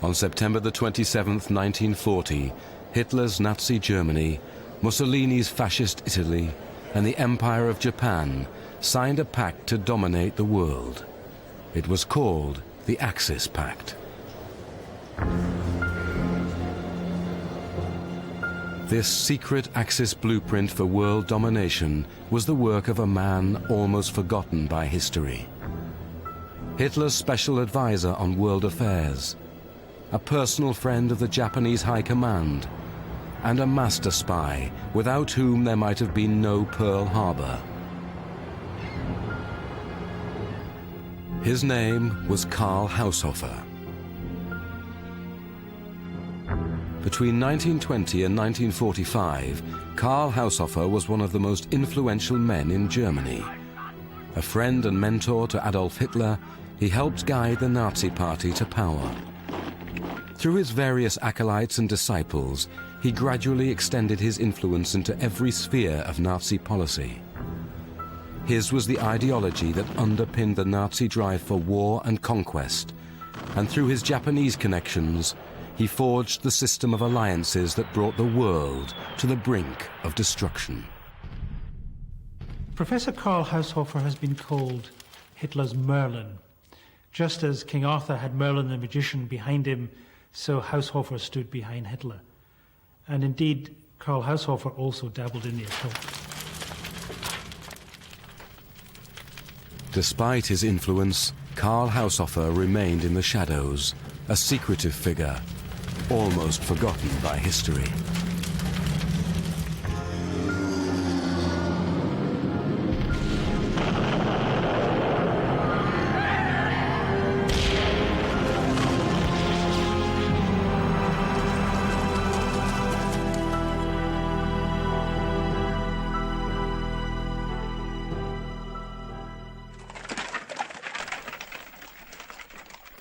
On September the 27th, 1940, Hitler's Nazi Germany, Mussolini's fascist Italy, and the Empire of Japan signed a pact to dominate the world. It was called the Axis Pact. This secret Axis blueprint for world domination was the work of a man almost forgotten by history. Hitler's special advisor on world affairs, a personal friend of the Japanese High Command, and a master spy without whom there might have been no Pearl Harbor. His name was Karl Haushofer. Between 1920 and 1945, Karl Haushofer was one of the most influential men in Germany. A friend and mentor to Adolf Hitler, he helped guide the Nazi Party to power. Through his various acolytes and disciples, he gradually extended his influence into every sphere of Nazi policy. His was the ideology that underpinned the Nazi drive for war and conquest, and through his Japanese connections, he forged the system of alliances that brought the world to the brink of destruction. Professor Karl Haushofer has been called Hitler's Merlin. Just as King Arthur had Merlin the magician behind him, so Haushofer stood behind Hitler. And indeed, Karl Haushofer also dabbled in the occult. Despite his influence, Karl Haushofer remained in the shadows, a secretive figure, almost forgotten by history.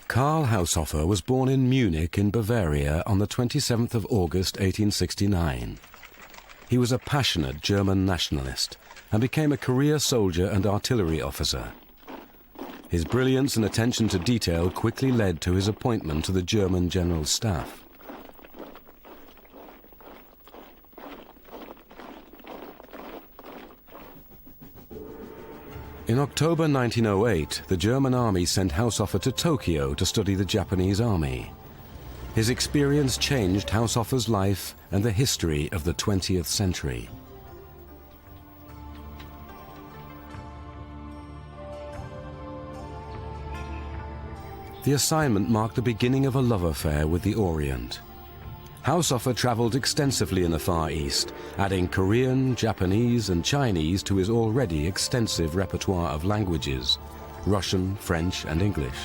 Karl Haushofer was born in Munich in Bavaria on the 27th of August 1869. He was a passionate German nationalist and became a career soldier and artillery officer. His brilliance and attention to detail quickly led to his appointment to the German General Staff. In October 1908, the German army sent Haushofer to Tokyo to study the Japanese army. His experience changed Haushofer's life and the history of the 20th century. The assignment marked the beginning of a love affair with the Orient. Haushofer traveled extensively in the Far East, adding Korean, Japanese, and Chinese to his already extensive repertoire of languages: Russian, French, and English.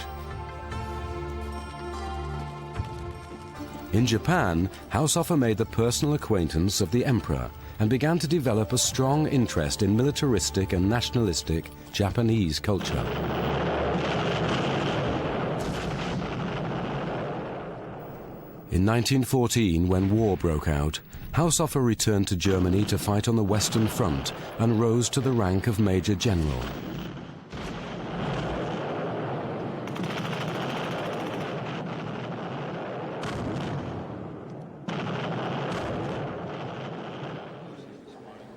In Japan, Haushofer made the personal acquaintance of the emperor and began to develop a strong interest in militaristic and nationalistic Japanese culture. In 1914, when war broke out, Haushofer returned to Germany to fight on the Western Front and rose to the rank of Major General.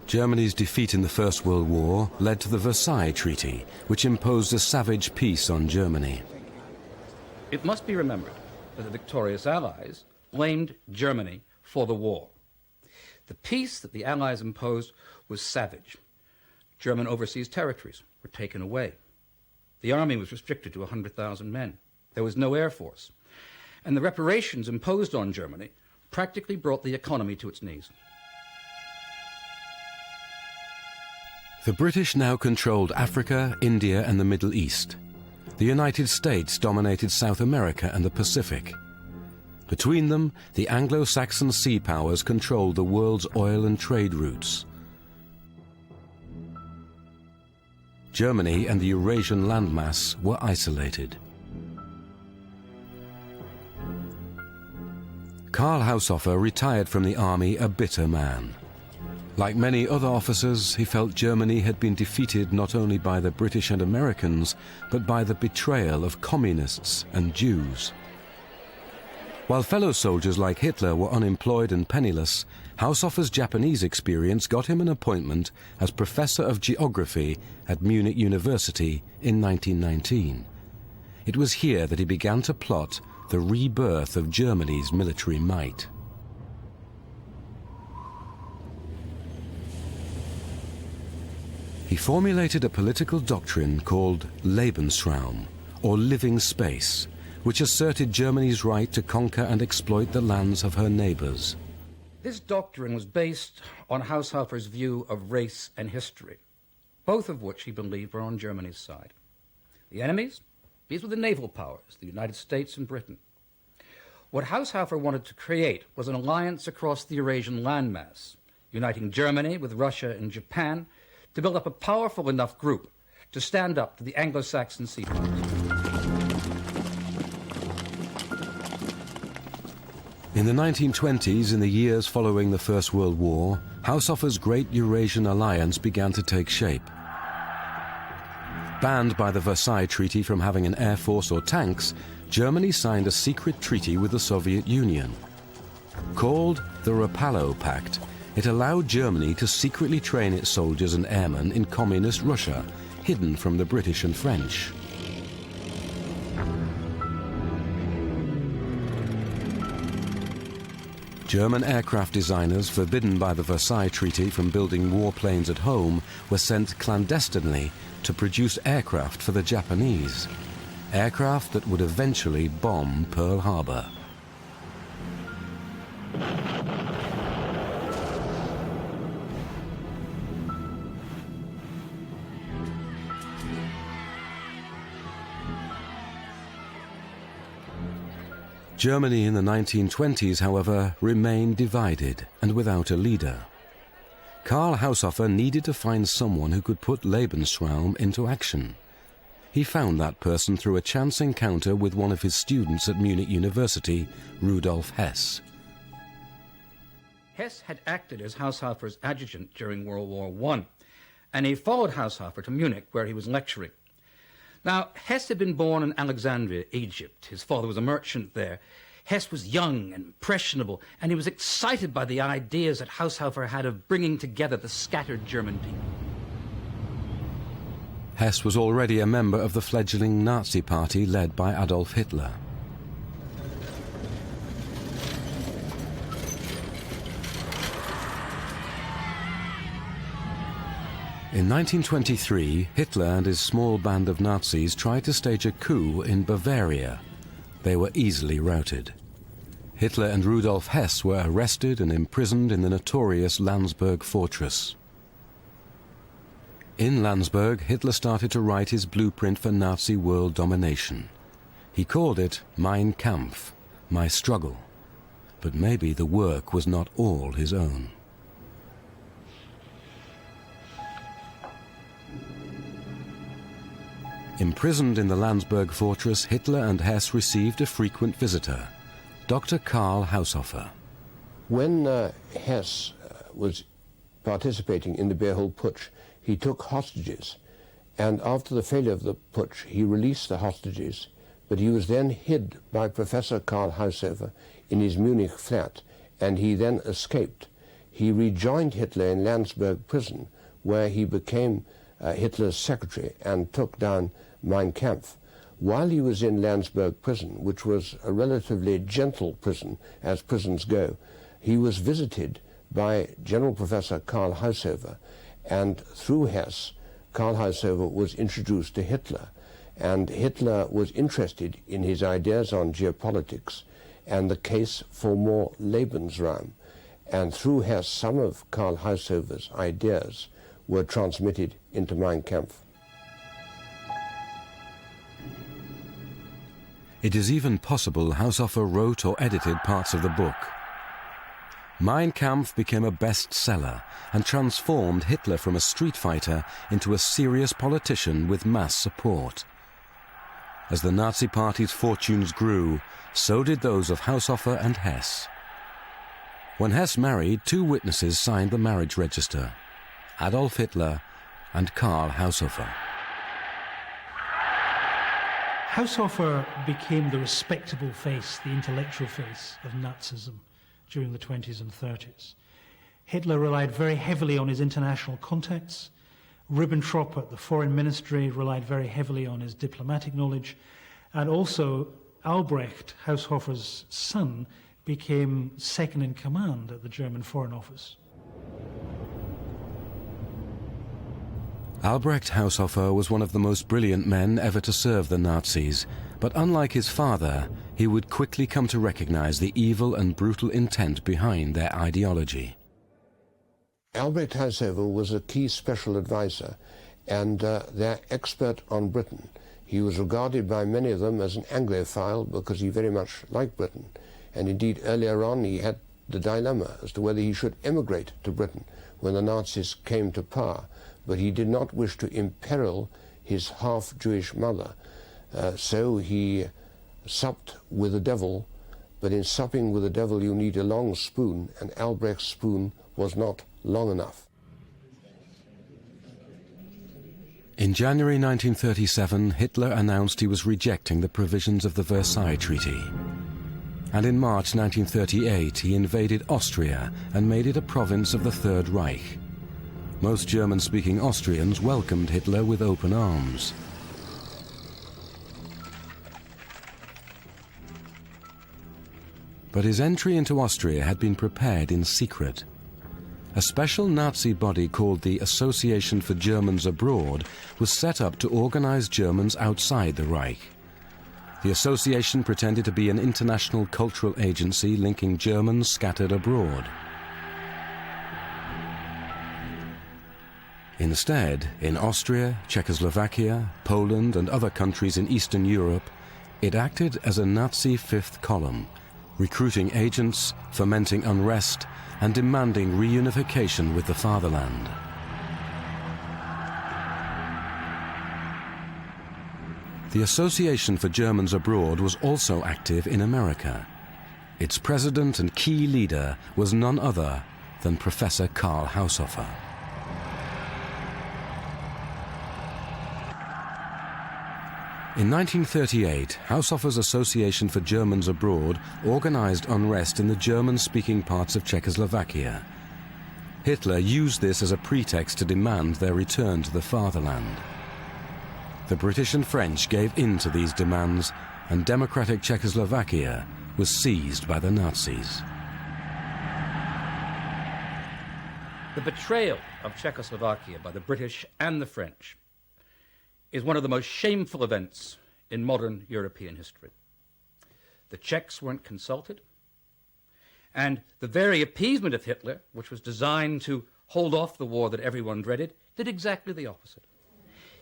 Germany's defeat in the First World War led to the Versailles Treaty, which imposed a savage peace on Germany. It must be remembered that the victorious Allies blamed Germany for the war. The peace that the Allies imposed was savage. German overseas territories were taken away. The army was restricted to 100,000 men. There was no air force. And the reparations imposed on Germany practically brought the economy to its knees. The British now controlled Africa, India, and the Middle East. The United States dominated South America and the Pacific. Between them, the Anglo-Saxon sea powers controlled the world's oil and trade routes. Germany and the Eurasian landmass were isolated. Karl Haushofer retired from the army a bitter man. Like many other officers, he felt Germany had been defeated not only by the British and Americans, but by the betrayal of communists and Jews. While fellow soldiers like Hitler were unemployed and penniless, Haushofer's Japanese experience got him an appointment as professor of geography at Munich University in 1919. It was here that he began to plot the rebirth of Germany's military might. He formulated a political doctrine called Lebensraum, or living space, which asserted Germany's right to conquer and exploit the lands of her neighbors. This doctrine was based on Haushofer's view of race and history, both of which he believed were on Germany's side. The enemies? These were the naval powers, the United States and Britain. What Haushofer wanted to create was an alliance across the Eurasian landmass, uniting Germany with Russia and Japan to build up a powerful enough group to stand up to the Anglo-Saxon sea powers. In the 1920s, in the years following the First World War, Haushofer's Great Eurasian Alliance began to take shape. Banned by the Versailles Treaty from having an air force or tanks, Germany signed a secret treaty with the Soviet Union. Called the Rapallo Pact, it allowed Germany to secretly train its soldiers and airmen in communist Russia, hidden from the British and French. German aircraft designers, forbidden by the Versailles Treaty from building warplanes at home, were sent clandestinely to produce aircraft for the Japanese. Aircraft that would eventually bomb Pearl Harbor. Germany in the 1920s, however, remained divided and without a leader. Karl Haushofer needed to find someone who could put Lebensraum into action. He found that person through a chance encounter with one of his students at Munich University, Rudolf Hess. Hess had acted as Haushofer's adjutant during World War I, and he followed Haushofer to Munich, where he was lecturing. Now, Hess had been born in Alexandria, Egypt. His father was a merchant there. Hess was young and impressionable, and he was excited by the ideas that Haushofer had of bringing together the scattered German people. Hess was already a member of the fledgling Nazi party led by Adolf Hitler. In 1923, Hitler and his small band of Nazis tried to stage a coup in Bavaria. They were easily routed. Hitler and Rudolf Hess were arrested and imprisoned in the notorious Landsberg fortress. In Landsberg, Hitler started to write his blueprint for Nazi world domination. He called it Mein Kampf, my struggle. But maybe the work was not all his own. Imprisoned in the Landsberg fortress, Hitler and Hess received a frequent visitor, Dr. Karl Haushofer. When Hess was participating in the Beerhole Putsch, he took hostages, and after the failure of the putsch, he released the hostages, but he was then hid by Professor Karl Haushofer in his Munich flat, and he then escaped. He rejoined Hitler in Landsberg prison, where he became Hitler's secretary and took down Mein Kampf. While he was in Landsberg prison, which was a relatively gentle prison, as prisons go, he was visited by General Professor Karl Haushofer, and through Hess, Karl Haushofer was introduced to Hitler, and Hitler was interested in his ideas on geopolitics and the case for more Lebensraum, and through Hess, some of Karl Haushofer's ideas were transmitted into Mein Kampf. It is even possible Haushofer wrote or edited parts of the book. Mein Kampf became a bestseller and transformed Hitler from a street fighter into a serious politician with mass support. As the Nazi Party's fortunes grew, so did those of Haushofer and Hess. When Hess married, 2 witnesses signed the marriage register: Adolf Hitler and Karl Haushofer. Haushofer became the respectable face, the intellectual face of Nazism during the 20s and 30s. Hitler relied very heavily on his international contacts. Ribbentrop at the Foreign Ministry relied very heavily on his diplomatic knowledge. And also, Albrecht, Haushofer's son, became second in command at the German Foreign Office. Albrecht Haushofer was one of the most brilliant men ever to serve the Nazis, but unlike his father, he would quickly come to recognize the evil and brutal intent behind their ideology. Albrecht Haushofer was a key special advisor and their expert on Britain. He was regarded by many of them as an Anglophile because he very much liked Britain. And indeed, earlier on, he had the dilemma as to whether he should emigrate to Britain when the Nazis came to power. But he did not wish to imperil his half-Jewish mother. So he supped with the devil, but in supping with the devil you need a long spoon, and Albrecht's spoon was not long enough. In January 1937, Hitler announced he was rejecting the provisions of the Versailles Treaty. And in March 1938, he invaded Austria and made it a province of the Third Reich. Most German-speaking Austrians welcomed Hitler with open arms. But his entry into Austria had been prepared in secret. A special Nazi body called the Association for Germans Abroad was set up to organize Germans outside the Reich. The association pretended to be an international cultural agency linking Germans scattered abroad. Instead, in Austria, Czechoslovakia, Poland, and other countries in Eastern Europe, it acted as a Nazi fifth column, recruiting agents, fomenting unrest, and demanding reunification with the fatherland. The Association for Germans Abroad was also active in America. Its president and key leader was none other than Professor Karl Haushofer. In 1938, Haushofer's Association for Germans Abroad organized unrest in the German-speaking parts of Czechoslovakia. Hitler used this as a pretext to demand their return to the fatherland. The British and French gave in to these demands, and democratic Czechoslovakia was seized by the Nazis. The betrayal of Czechoslovakia by the British and the French is one of the most shameful events in modern European history. The Czechs weren't consulted, and the very appeasement of Hitler, which was designed to hold off the war that everyone dreaded, did exactly the opposite.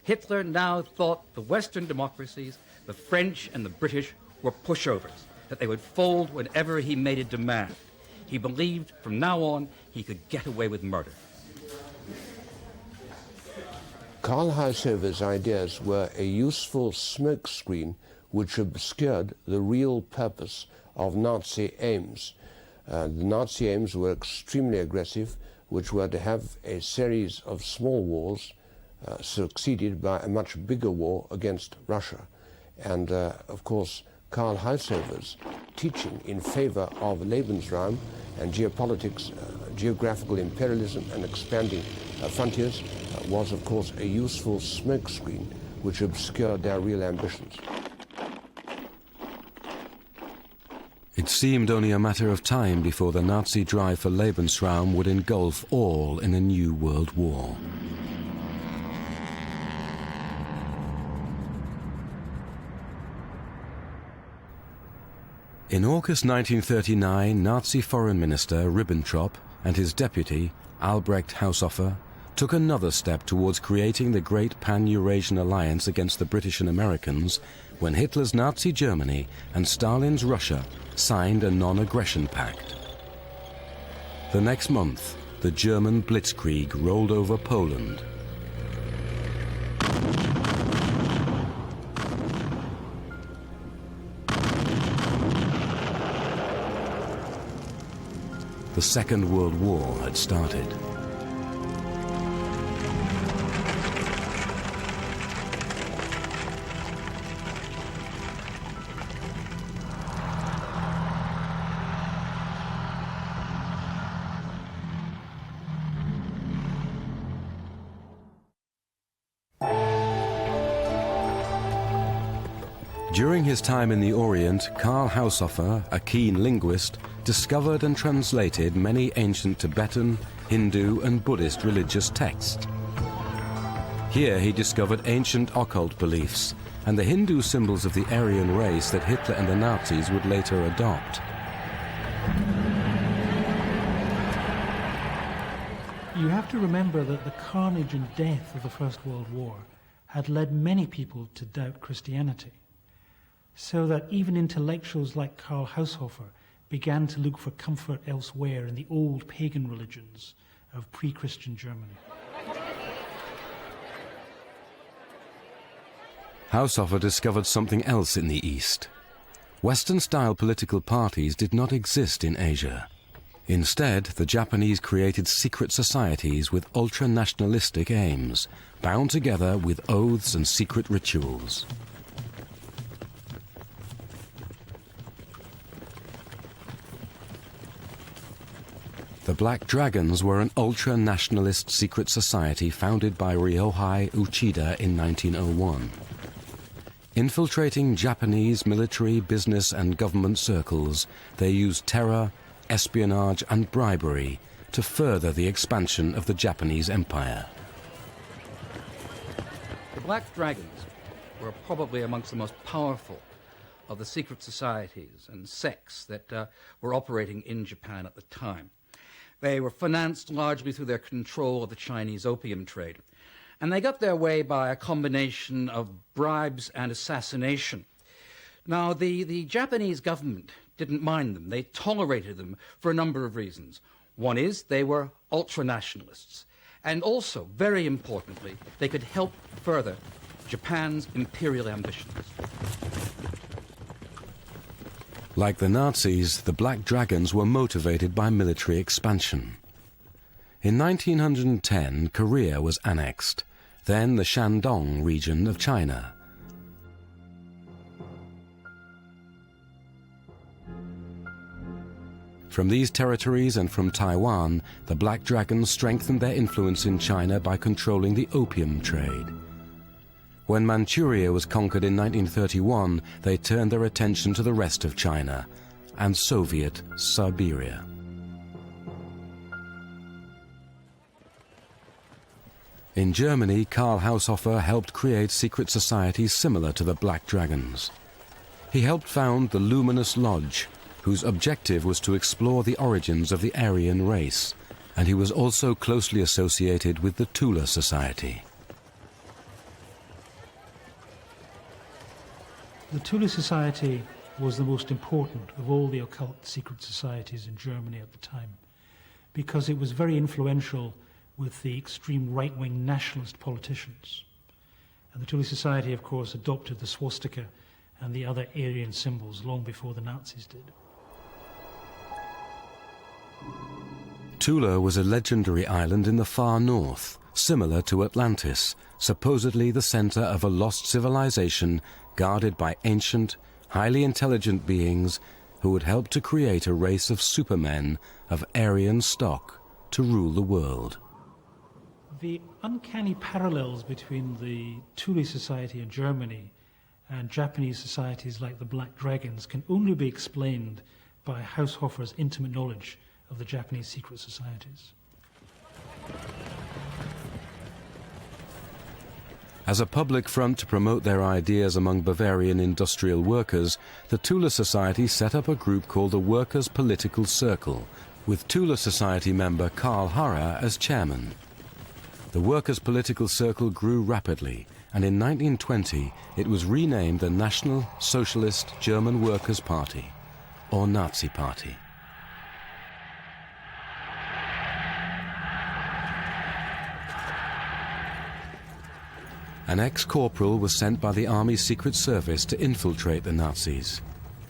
Hitler now thought the Western democracies, the French and the British, were pushovers, that they would fold whenever he made a demand. He believed from now on he could get away with murder. Karl Haushofer's ideas were a useful smokescreen which obscured the real purpose of Nazi aims. The Nazi aims were extremely aggressive, which were to have a series of small wars succeeded by a much bigger war against Russia. And of course, Karl Haushofer's teaching in favor of Lebensraum and geopolitics, geographical imperialism and expanding frontiers was of course a useful smokescreen which obscured their real ambitions. It seemed only a matter of time before the Nazi drive for Lebensraum would engulf all in a new world war. In August 1939, Nazi Foreign Minister Ribbentrop and his deputy, Albrecht Haushofer, took another step towards creating the great Pan-Eurasian alliance against the British and Americans when Hitler's Nazi Germany and Stalin's Russia signed a non-aggression pact. The next month, the German blitzkrieg rolled over Poland. The Second World War had started. During his time in the Orient, Karl Haushofer, a keen linguist, discovered and translated many ancient Tibetan, Hindu and Buddhist religious texts. Here he discovered ancient occult beliefs and the Hindu symbols of the Aryan race that Hitler and the Nazis would later adopt. You have to remember that the carnage and death of the First World War had led many people to doubt Christianity, so that even intellectuals like Karl Haushofer began to look for comfort elsewhere in the old pagan religions of pre-Christian Germany. Haushofer discovered something else in the East. Western-style political parties did not exist in Asia. Instead, the Japanese created secret societies with ultra-nationalistic aims, bound together with oaths and secret rituals. The Black Dragons were an ultra-nationalist secret society founded by Ryohei Uchida in 1901. Infiltrating Japanese military, business and government circles, they used terror, espionage and bribery to further the expansion of the Japanese Empire. The Black Dragons were probably amongst the most powerful of the secret societies and sects that were operating in Japan at the time. They were financed largely through their control of the Chinese opium trade. And they got their way by a combination of bribes and assassination. Now, the Japanese government didn't mind them. They tolerated them for a number of reasons. One is they were ultra-nationalists. And also, very importantly, they could help further Japan's imperial ambitions. Like the Nazis, the Black Dragons were motivated by military expansion. In 1910, Korea was annexed, then the Shandong region of China. From these territories and from Taiwan, the Black Dragons strengthened their influence in China by controlling the opium trade. When Manchuria was conquered in 1931, they turned their attention to the rest of China and Soviet Siberia. In Germany, Karl Haushofer helped create secret societies similar to the Black Dragons. He helped found the Luminous Lodge, whose objective was to explore the origins of the Aryan race, and he was also closely associated with the Tula Society. The Tula Society was the most important of all the occult secret societies in Germany at the time, because it was very influential with the extreme right-wing nationalist politicians. And the Tula Society, of course, adopted the swastika and the other Aryan symbols long before the Nazis did. Tula was a legendary island in the far north, similar to Atlantis, supposedly the center of a lost civilization guarded by ancient, highly intelligent beings who would help to create a race of supermen of Aryan stock to rule the world. The uncanny parallels between the Tula Society in Germany and Japanese societies like the Black Dragons can only be explained by Haushofer's intimate knowledge of the Japanese secret societies. As a public front to promote their ideas among Bavarian industrial workers, the Tula Society set up a group called the Workers' Political Circle, with Tula Society member Karl Harrer as chairman. The Workers' Political Circle grew rapidly, and in 1920 it was renamed the National Socialist German Workers' Party, or Nazi Party. An ex-corporal was sent by the Army Secret Service to infiltrate the Nazis.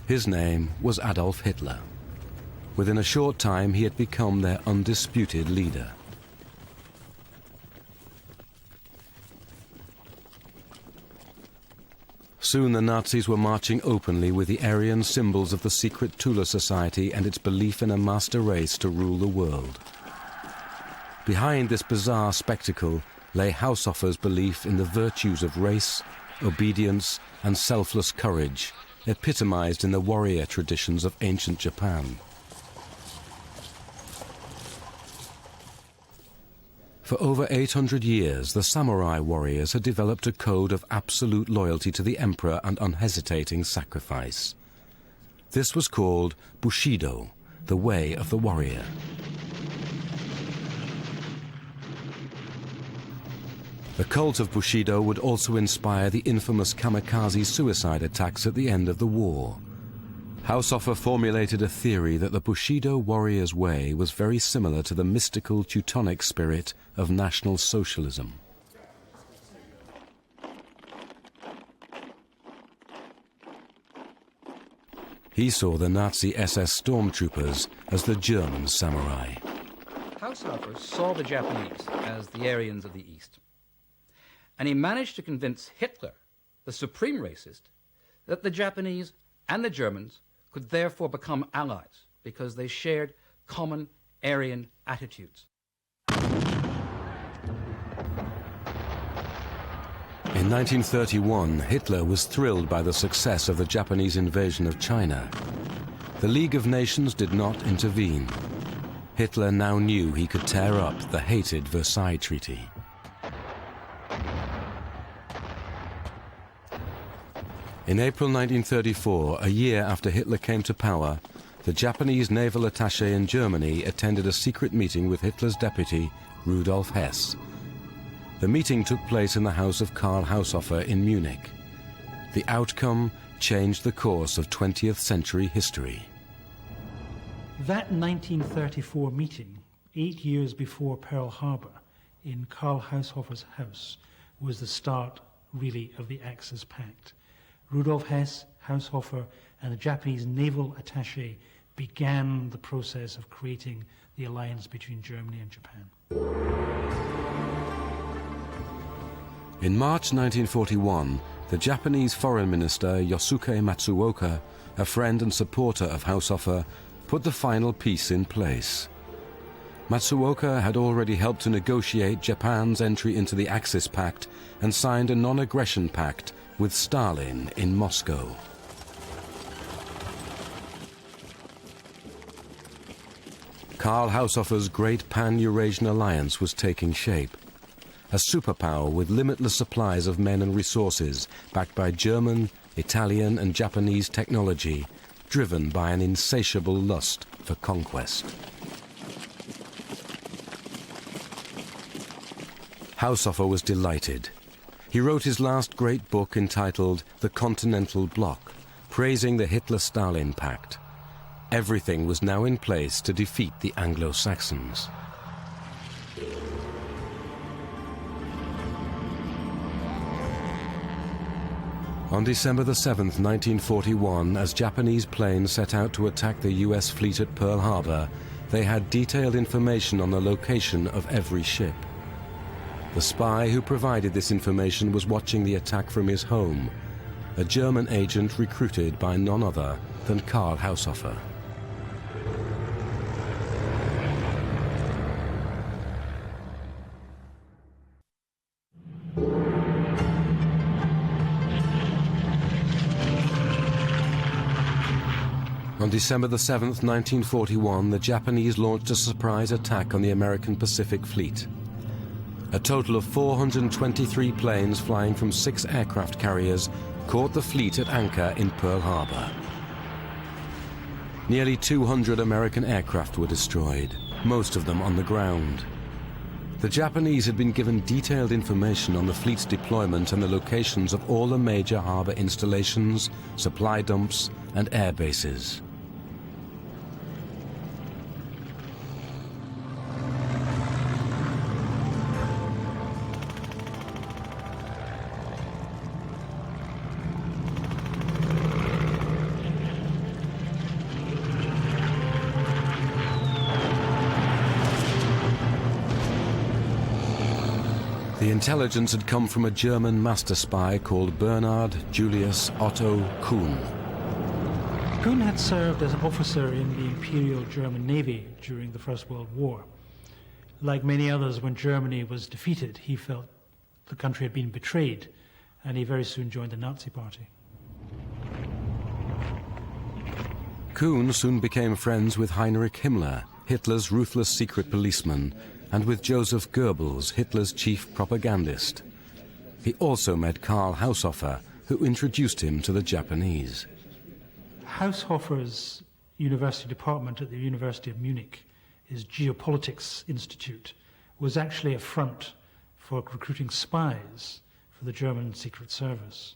His name was Adolf Hitler. Within a short time, he had become their undisputed leader. Soon the Nazis were marching openly with the Aryan symbols of the secret Tula Society and its belief in a master race to rule the world. Behind this bizarre spectacle lay Haushofer's belief in the virtues of race, obedience, and selfless courage, epitomized in the warrior traditions of ancient Japan. For over 800 years, the samurai warriors had developed a code of absolute loyalty to the emperor and unhesitating sacrifice. This was called Bushido, the way of the warrior. The cult of Bushido would also inspire the infamous kamikaze suicide attacks at the end of the war. Haushofer formulated a theory that the Bushido warrior's way was very similar to the mystical Teutonic spirit of National Socialism. He saw the Nazi SS stormtroopers as the German samurai. Haushofer saw the Japanese as the Aryans of the East. And he managed to convince Hitler, the supreme racist, that the Japanese and the Germans could therefore become allies because they shared common Aryan attitudes. In 1931, Hitler was thrilled by the success of the Japanese invasion of China. The League of Nations did not intervene. Hitler now knew he could tear up the hated Versailles Treaty. In April 1934, a year after Hitler came to power, the Japanese naval attaché in Germany attended a secret meeting with Hitler's deputy, Rudolf Hess. The meeting took place in the house of Karl Haushofer in Munich. The outcome changed the course of 20th century history. That 1934 meeting, 8 years before Pearl Harbor, in Karl Haushofer's house, was the start, really, of the Axis Pact. Rudolf Hess, Haushofer, and the Japanese naval attaché began the process of creating the alliance between Germany and Japan. In March 1941, the Japanese Foreign Minister Yosuke Matsuoka, a friend and supporter of Haushofer, put the final peace in place. Matsuoka had already helped to negotiate Japan's entry into the Axis Pact and signed a non-aggression pact with Stalin in Moscow. Karl Haushofer's great Pan-Eurasian alliance was taking shape. A superpower with limitless supplies of men and resources, backed by German, Italian and Japanese technology, driven by an insatiable lust for conquest. Haushofer was delighted. He wrote his last great book entitled The Continental Bloc, praising the Hitler-Stalin Pact. Everything was now in place to defeat the Anglo-Saxons. On December the 7th, 1941, as Japanese planes set out to attack the US fleet at Pearl Harbor, they had detailed information on the location of every ship. The spy who provided this information was watching the attack from his home, a German agent recruited by none other than Karl Haushofer. On December the 7th, 1941, the Japanese launched a surprise attack on the American Pacific Fleet. A total of 423 planes flying from 6 aircraft carriers caught the fleet at anchor in Pearl Harbor. Nearly 200 American aircraft were destroyed, most of them on the ground. The Japanese had been given detailed information on the fleet's deployment and the locations of all the major harbor installations, supply dumps, and air bases. The intelligence had come from a German master spy called Bernhard Julius Otto Kuhn. Kuhn had served as an officer in the Imperial German Navy during the First World War. Like many others, when Germany was defeated, he felt the country had been betrayed and he very soon joined the Nazi Party. Kuhn soon became friends with Heinrich Himmler, Hitler's ruthless secret policeman, and with Joseph Goebbels, Hitler's chief propagandist. He also met Karl Haushofer, who introduced him to the Japanese. Haushofer's university department at the University of Munich, his Geopolitics Institute, was actually a front for recruiting spies for the German Secret Service.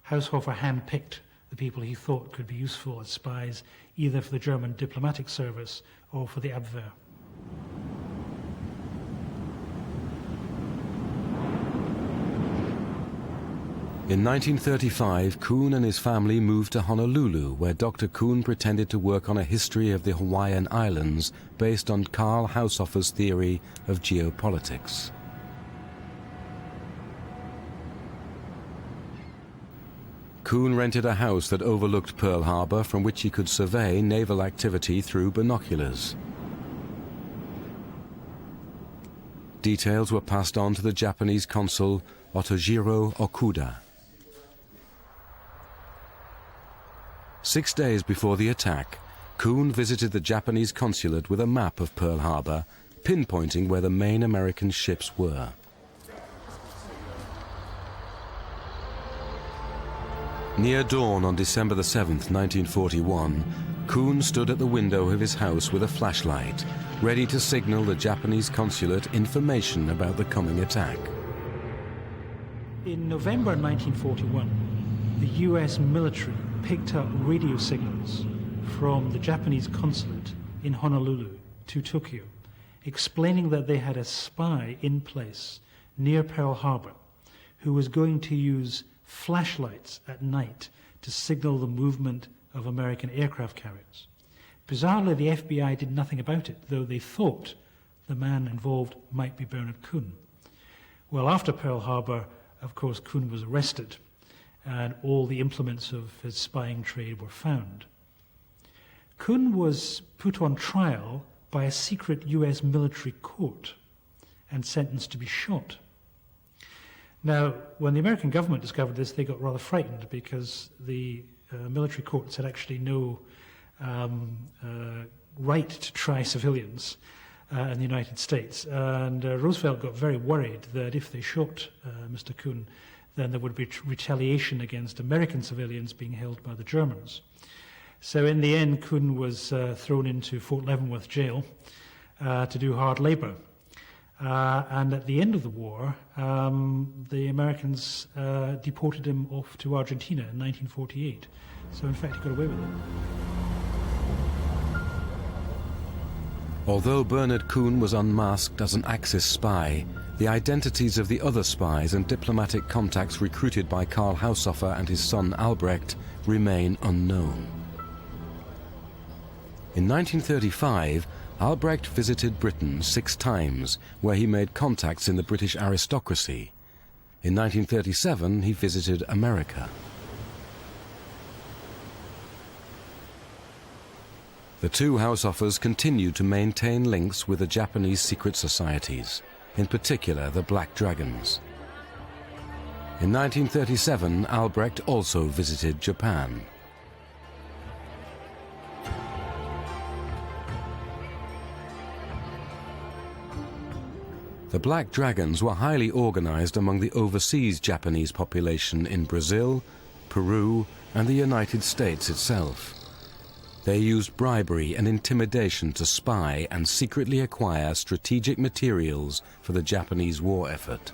Haushofer handpicked the people he thought could be useful as spies, either for the German diplomatic service or for the Abwehr. In 1935, Kuhn and his family moved to Honolulu, where Dr. Kuhn pretended to work on a history of the Hawaiian Islands based on Karl Haushofer's theory of geopolitics. Kuhn rented a house that overlooked Pearl Harbor, from which he could survey naval activity through binoculars. Details were passed on to the Japanese consul Otojiro Okuda. 6 days before the attack, Kuhn visited the Japanese consulate with a map of Pearl Harbor, pinpointing where the main American ships were. Near dawn on December the 7th, 1941, Kuhn stood at the window of his house with a flashlight, ready to signal the Japanese consulate information about the coming attack. In November 1941, the US military picked up radio signals from the Japanese consulate in Honolulu to Tokyo, explaining that they had a spy in place near Pearl Harbor who was going to use flashlights at night to signal the movement of American aircraft carriers. Bizarrely, the FBI did nothing about it, though they thought the man involved might be Bernard Kuhn. Well, after Pearl Harbor, of course, Kuhn was arrested, and all the implements of his spying trade were found. Kuhn was put on trial by a secret US military court and sentenced to be shot. Now, when the American government discovered this, they got rather frightened because the military courts had actually no right to try civilians in the United States. And Roosevelt got very worried that if they shot Mr. Kuhn, then there would be retaliation against American civilians being held by the Germans. So in the end, Kuhn was thrown into Fort Leavenworth jail to do hard labor. And at the end of the war, the Americans deported him off to Argentina in 1948. So in fact, he got away with it. Although Bernard Kuhn was unmasked as an Axis spy, the identities of the other spies and diplomatic contacts recruited by Karl Haushofer and his son Albrecht remain unknown. In 1935, Albrecht visited Britain 6 times, where he made contacts in the British aristocracy. In 1937, he visited America. The two Haushofers continued to maintain links with the Japanese secret societies, in particular the Black Dragons. In 1937, Albrecht also visited Japan. The Black Dragons were highly organized among the overseas Japanese population in Brazil, Peru, and the United States itself. They used bribery and intimidation to spy and secretly acquire strategic materials for the Japanese war effort.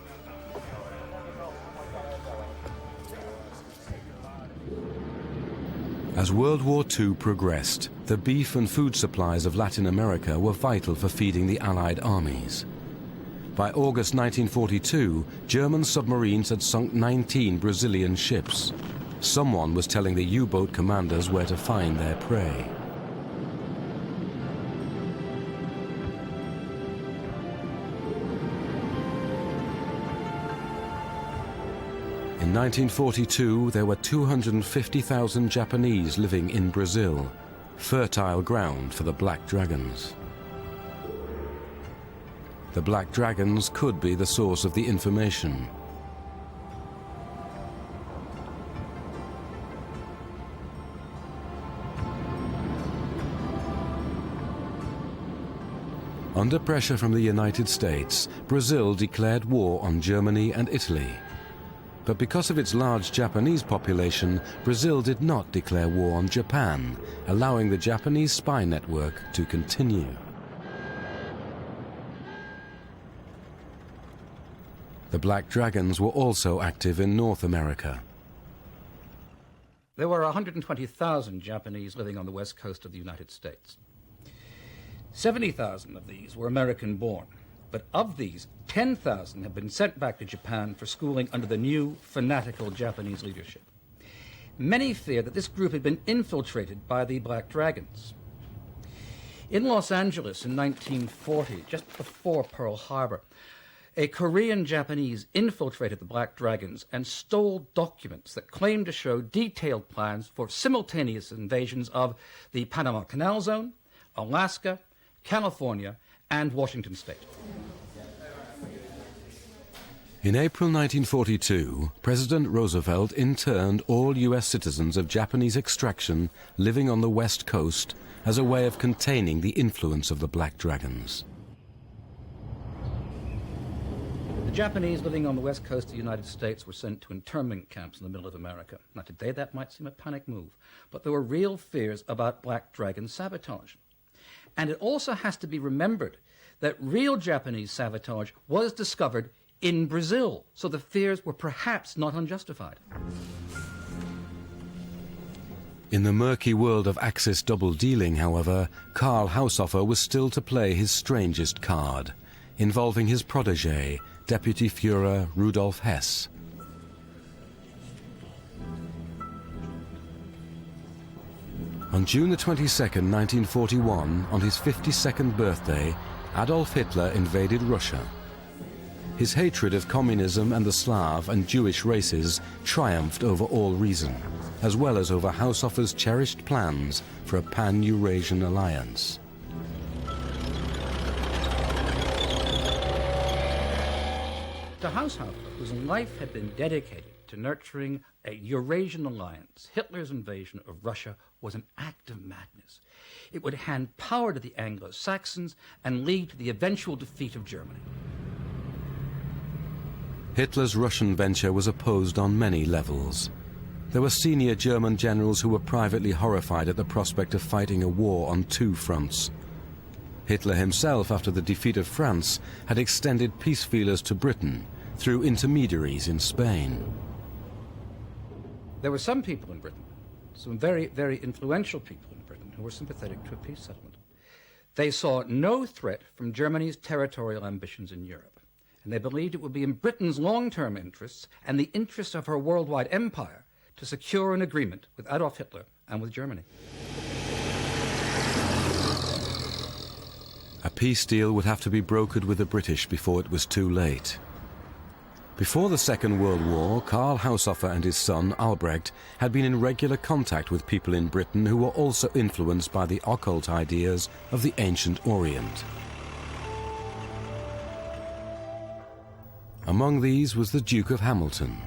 As World War II progressed, the beef and food supplies of Latin America were vital for feeding the Allied armies. By August 1942, German submarines had sunk 19 Brazilian ships. Someone was telling the U-boat commanders where to find their prey. In 1942, there were 250,000 Japanese living in Brazil, fertile ground for the Black Dragons. The Black Dragons could be the source of the information. Under pressure from the United States, Brazil declared war on Germany and Italy. But because of its large Japanese population, Brazil did not declare war on Japan, allowing the Japanese spy network to continue. The Black Dragons were also active in North America. There were 120,000 Japanese living on the west coast of the United States. 70,000 of these were American-born, but of these, 10,000 have been sent back to Japan for schooling under the new, fanatical Japanese leadership. Many fear that this group had been infiltrated by the Black Dragons. In Los Angeles in 1940, just before Pearl Harbor, a Korean Japanese infiltrated the Black Dragons and stole documents that claimed to show detailed plans for simultaneous invasions of the Panama Canal Zone, Alaska, California, and Washington State. In April 1942, President Roosevelt interned all U.S. citizens of Japanese extraction living on the West Coast as a way of containing the influence of the Black Dragons. The Japanese living on the west coast of the United States were sent to internment camps in the middle of America. Now, today that might seem a panic move, but there were real fears about Black Dragon sabotage. And it also has to be remembered that real Japanese sabotage was discovered in Brazil, so the fears were perhaps not unjustified. In the murky world of Axis double-dealing, however, Karl Haushofer was still to play his strangest card, involving his protégé, Deputy Führer Rudolf Hess. On June the 22nd, 1941, on his 52nd birthday, Adolf Hitler invaded Russia. His hatred of communism and the Slav and Jewish races triumphed over all reason, as well as over Haushofer's cherished plans for a pan-Eurasian alliance. To Haushofer, whose life had been dedicated to nurturing a Eurasian alliance, Hitler's invasion of Russia was an act of madness. It would hand power to the Anglo-Saxons and lead to the eventual defeat of Germany. Hitler's Russian venture was opposed on many levels. There were senior German generals who were privately horrified at the prospect of fighting a war on two fronts. Hitler himself, after the defeat of France, had extended peace feelers to Britain through intermediaries in Spain. There were some people in Britain, some very, very influential people in Britain, who were sympathetic to a peace settlement. They saw no threat from Germany's territorial ambitions in Europe, and they believed it would be in Britain's long-term interests and the interests of her worldwide empire to secure an agreement with Adolf Hitler and with Germany. A peace deal would have to be brokered with the British before it was too late. Before the Second World War, Karl Haushofer and his son, Albrecht, had been in regular contact with people in Britain who were also influenced by the occult ideas of the ancient Orient. Among these was the Duke of Hamilton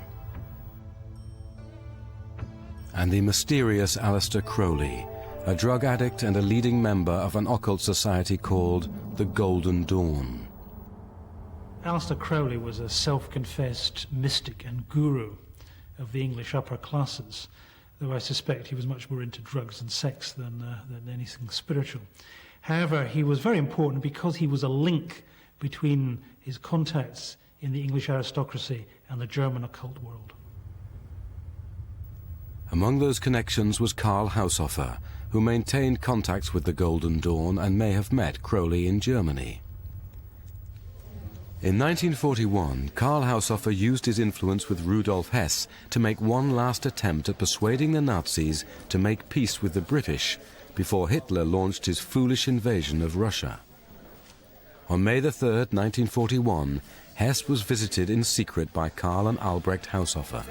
and the mysterious Aleister Crowley, a drug addict and a leading member of an occult society called the Golden Dawn. Aleister Crowley was a self-confessed mystic and guru of the English upper classes, though I suspect he was much more into drugs and sex than anything spiritual. However, he was very important because he was a link between his contacts in the English aristocracy and the German occult world. Among those connections was Karl Haushofer, who maintained contacts with the Golden Dawn and may have met Crowley in Germany. In 1941, Karl Haushofer used his influence with Rudolf Hess to make one last attempt at persuading the Nazis to make peace with the British before Hitler launched his foolish invasion of Russia. On May the 3rd, 1941, Hess was visited in secret by Karl and Albrecht Haushofer.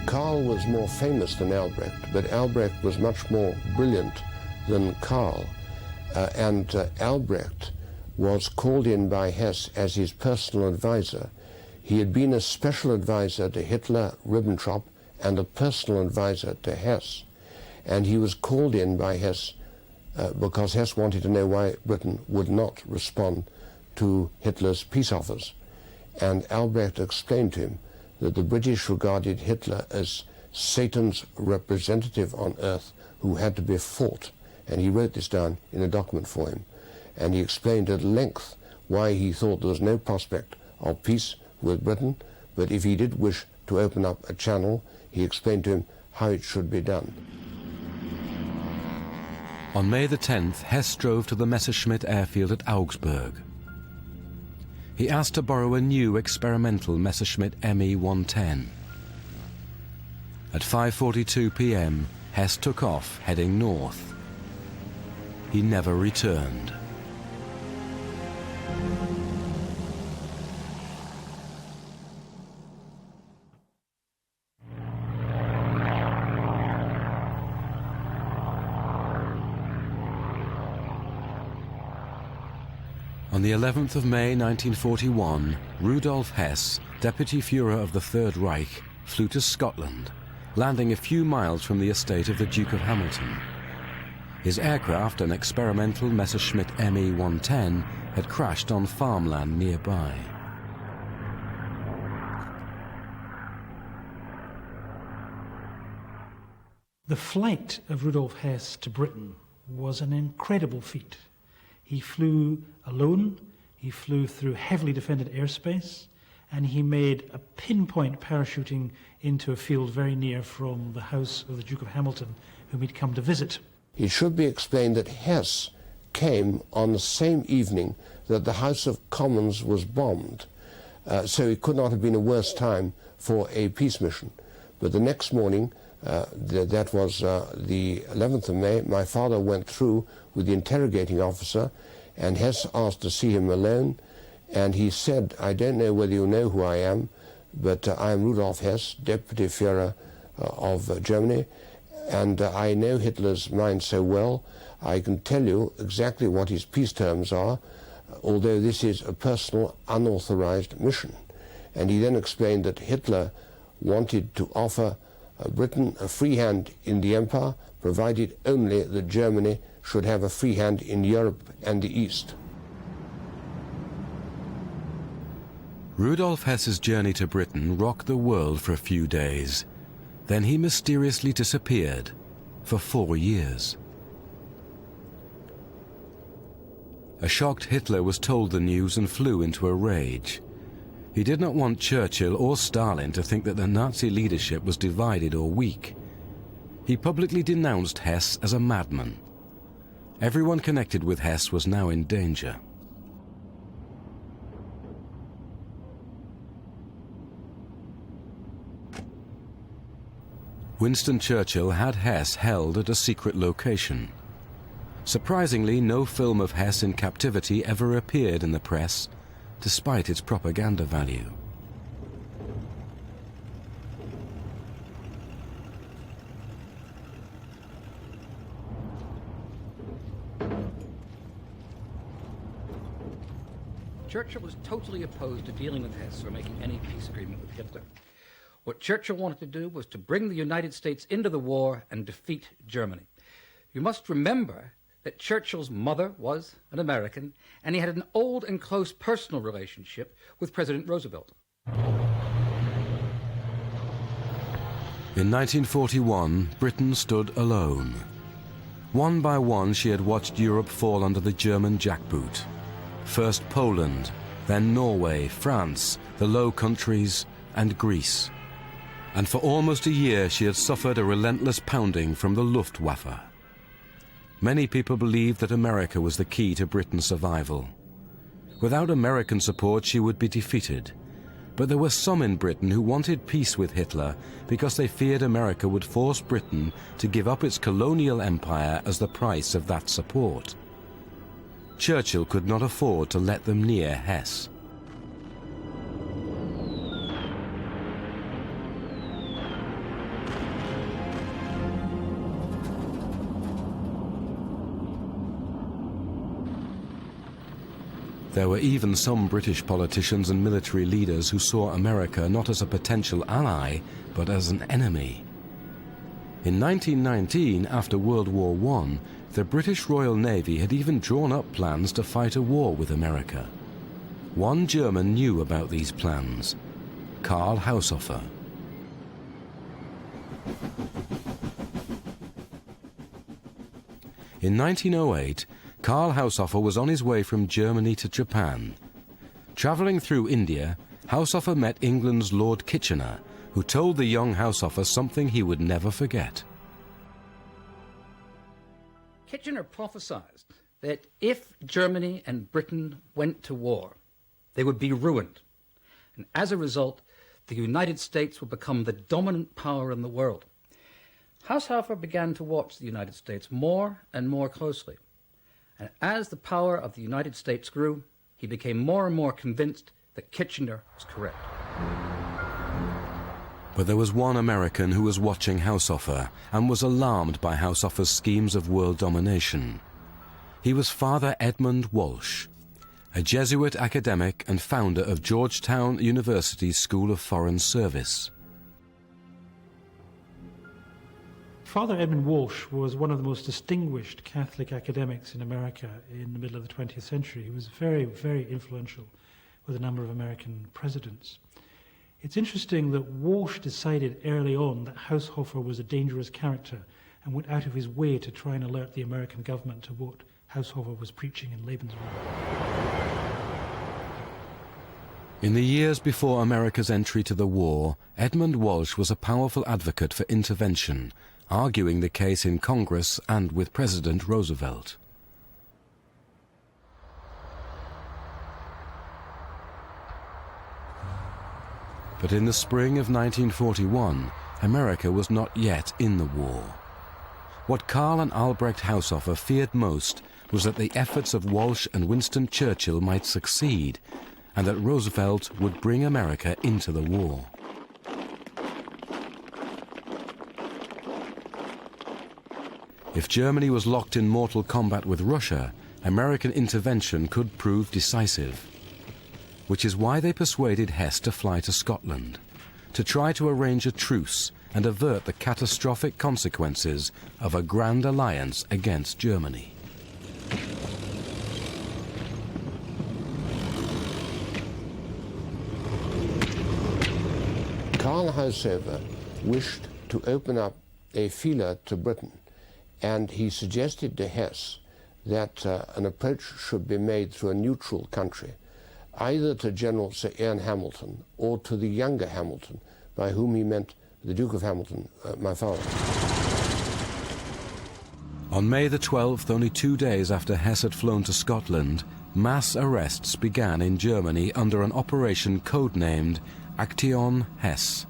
Karl was more famous than Albrecht, but Albrecht was much more brilliant than Karl. And Albrecht was called in by Hess as his personal advisor. He had been a special advisor to Hitler, Ribbentrop, and a personal advisor to Hess. And he was called in by Hess because Hess wanted to know why Britain would not respond to Hitler's peace offers. And Albrecht explained to him that the British regarded Hitler as Satan's representative on earth who had to be fought. And he wrote this down in a document for him. And he explained at length why he thought there was no prospect of peace with Britain, but if he did wish to open up a channel, he explained to him how it should be done. On May the 10th, Hess drove to the Messerschmitt airfield at Augsburg. He asked to borrow a new experimental Messerschmitt Me-110. At 5:42 p.m., Hess took off, heading north. He never returned. On the 11th of May 1941, Rudolf Hess, Deputy Führer of the Third Reich, flew to Scotland, landing a few miles from the estate of the Duke of Hamilton. His aircraft, an experimental Messerschmitt Me-110, had crashed on farmland nearby. The flight of Rudolf Hess to Britain was an incredible feat. He flew alone, he flew through heavily defended airspace, and he made a pinpoint parachuting into a field very near from the house of the Duke of Hamilton, whom he'd come to visit. It should be explained that Hess came on the same evening that the House of Commons was bombed, so it could not have been a worse time for a peace mission. But the next morning, that was the 11th of May, my father went through with the interrogating officer, and Hess asked to see him alone, and he said, "I don't know whether you know who I am, but I am Rudolf Hess, Deputy Führer of Germany, and I know Hitler's mind so well, I can tell you exactly what his peace terms are, although this is a personal, unauthorized mission." And he then explained that Hitler wanted to offer Britain a free hand in the empire, provided only that Germany should have a free hand in Europe and the East. Rudolf Hess's journey to Britain rocked the world for a few days. Then he mysteriously disappeared for 4 years. A shocked Hitler was told the news and flew into a rage. He did not want Churchill or Stalin to think that the Nazi leadership was divided or weak. He publicly denounced Hess as a madman. Everyone connected with Hess was now in danger. Winston Churchill had Hess held at a secret location. Surprisingly, no film of Hess in captivity ever appeared in the press, despite its propaganda value. Churchill was totally opposed to dealing with Hess or making any peace agreement with Hitler. What Churchill wanted to do was to bring the United States into the war and defeat Germany. You must remember that Churchill's mother was an American, and he had an old and close personal relationship with President Roosevelt. In 1941, Britain stood alone. One by one, she had watched Europe fall under the German jackboot. First Poland, then Norway, France, the Low Countries, and Greece. And for almost a year, she had suffered a relentless pounding from the Luftwaffe. Many people believed that America was the key to Britain's survival. Without American support, she would be defeated. But there were some in Britain who wanted peace with Hitler because they feared America would force Britain to give up its colonial empire as the price of that support. Churchill could not afford to let them near Hess. There were even some British politicians and military leaders who saw America not as a potential ally, but as an enemy. In 1919, after World War I, the British Royal Navy had even drawn up plans to fight a war with America. One German knew about these plans, Karl Haushofer. In 1908, Karl Haushofer was on his way from Germany to Japan. Travelling through India, Haushofer met England's Lord Kitchener, who told the young Haushofer something he would never forget. Kitchener prophesied that if Germany and Britain went to war, they would be ruined. And as a result, the United States would become the dominant power in the world. Haushofer began to watch the United States more and more closely. And as the power of the United States grew, he became more and more convinced that Kitchener was correct. But there was one American who was watching Haushofer and was alarmed by Haushofer's schemes of world domination. He was Father Edmund Walsh, a Jesuit academic and founder of Georgetown University's School of Foreign Service. Father Edmund Walsh was one of the most distinguished Catholic academics in America in the middle of the 20th century. He was very, very influential with a number of American presidents. It's interesting that Walsh decided early on that Haushofer was a dangerous character and went out of his way to try and alert the American government to what Haushofer was preaching in Lebensraum. In the years before America's entry to the war, Edmund Walsh was a powerful advocate for intervention, arguing the case in Congress and with President Roosevelt. But in the spring of 1941, America was not yet in the war. What Karl and Albrecht Haushofer feared most was that the efforts of Walsh and Winston Churchill might succeed, and that Roosevelt would bring America into the war. If Germany was locked in mortal combat with Russia, American intervention could prove decisive. Which is why they persuaded Hess to fly to Scotland, to try to arrange a truce and avert the catastrophic consequences of a grand alliance against Germany. Karl Haushofer wished to open up a feeler to Britain, and he suggested to Hess that an approach should be made through a neutral country, either to General Sir Ian Hamilton or to the younger Hamilton, by whom he meant the Duke of Hamilton, my father. On May the 12th, only 2 days after Hess had flown to Scotland, mass arrests began in Germany under an operation codenamed Aktion Hess.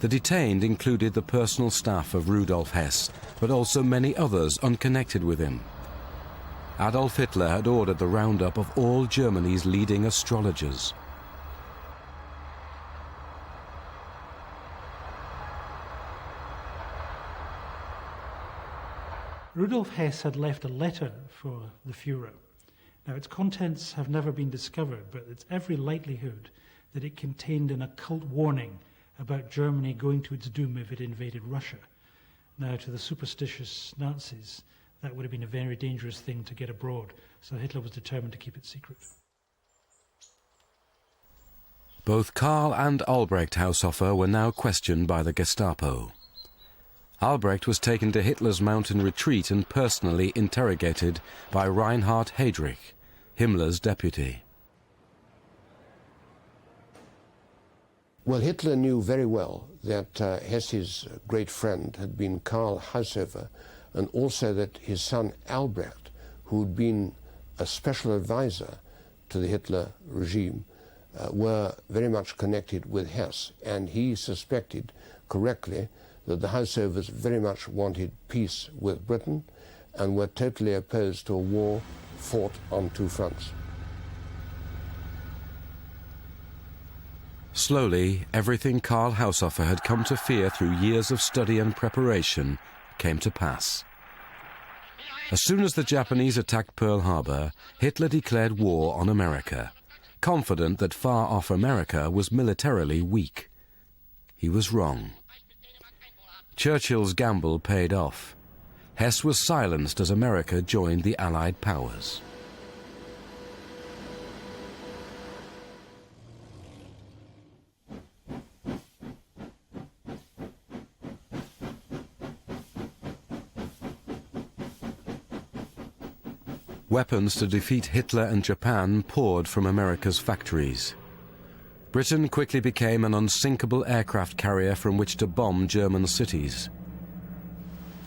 The detained included the personal staff of Rudolf Hess, but also many others unconnected with him. Adolf Hitler had ordered the roundup of all Germany's leading astrologers. Rudolf Hess had left a letter for the Führer. Now, its contents have never been discovered, but it's every likelihood that it contained an occult warning about Germany going to its doom if it invaded Russia. Now, to the superstitious Nazis, that would have been a very dangerous thing to get abroad, so Hitler was determined to keep it secret. Both Karl and Albrecht Haushofer were now questioned by the Gestapo. Albrecht was taken to Hitler's mountain retreat and personally interrogated by Reinhard Heydrich, Himmler's deputy. Well, Hitler knew very well that Hess's great friend had been Karl Haushofer, and also that his son Albrecht, who'd been a special advisor to the Hitler regime, were very much connected with Hess. And he suspected correctly that the Haushofers very much wanted peace with Britain and were totally opposed to a war fought on two fronts. Slowly, everything Karl Haushofer had come to fear through years of study and preparation came to pass. As soon as the Japanese attacked Pearl Harbor, Hitler declared war on America, confident that far-off America was militarily weak. He was wrong. Churchill's gamble paid off. Hess was silenced as America joined the Allied powers. Weapons to defeat Hitler and Japan poured from America's factories. Britain quickly became an unsinkable aircraft carrier from which to bomb German cities.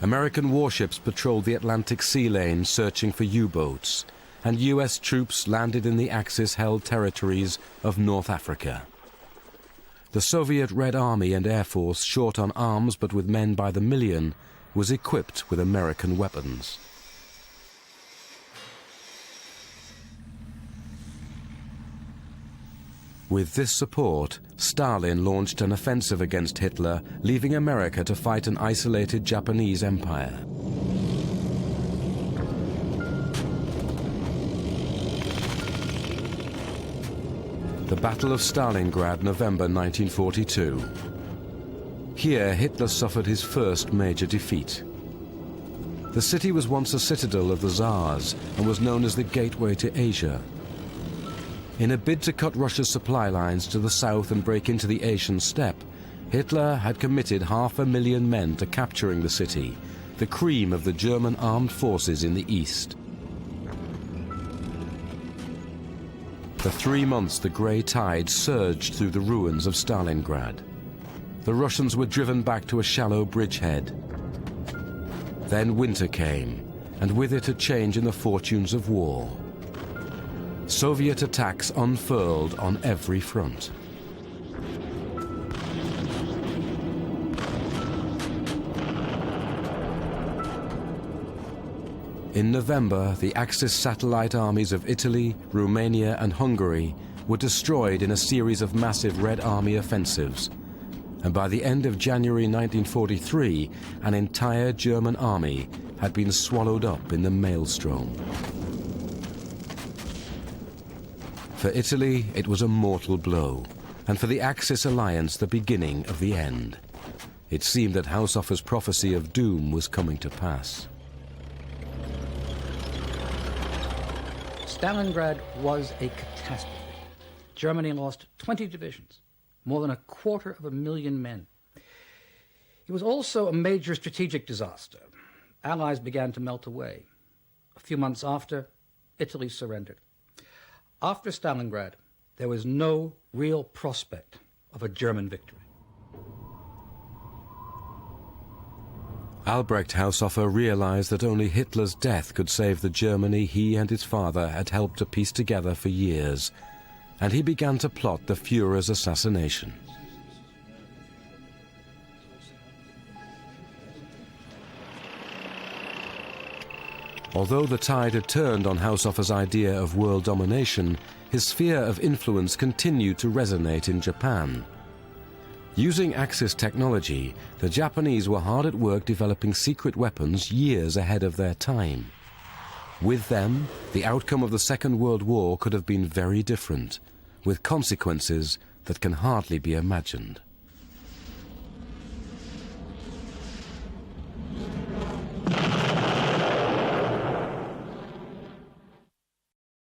American warships patrolled the Atlantic sea lane searching for U-boats, and US troops landed in the Axis-held territories of North Africa. The Soviet Red Army and Air Force, short on arms but with men by the million, was equipped with American weapons. With this support, Stalin launched an offensive against Hitler, leaving America to fight an isolated Japanese empire. The Battle of Stalingrad, November 1942. Here, Hitler suffered his first major defeat. The city was once a citadel of the Tsars and was known as the gateway to Asia. In a bid to cut Russia's supply lines to the south and break into the Asian steppe, Hitler had committed 500,000 men to capturing the city, the cream of the German armed forces in the east. For 3 months, the grey tide surged through the ruins of Stalingrad. The Russians were driven back to a shallow bridgehead. Then winter came, and with it a change in the fortunes of war. Soviet attacks unfurled on every front. In November, the Axis satellite armies of Italy, Romania, and Hungary were destroyed in a series of massive Red Army offensives. And by the end of January 1943, an entire German army had been swallowed up in the maelstrom. For Italy, it was a mortal blow, and for the Axis alliance, the beginning of the end. It seemed that Haushofer's prophecy of doom was coming to pass. Stalingrad was a catastrophe. Germany lost 20 divisions, more than 250,000 men. It was also a major strategic disaster. Allies began to melt away. A few months after, Italy surrendered. After Stalingrad, there was no real prospect of a German victory. Albrecht Haushofer realized that only Hitler's death could save the Germany he and his father had helped to piece together for years, and he began to plot the Führer's assassination. Although the tide had turned on Haushofer's idea of world domination, his sphere of influence continued to resonate in Japan. Using Axis technology, the Japanese were hard at work developing secret weapons years ahead of their time. With them, the outcome of the Second World War could have been very different, with consequences that can hardly be imagined.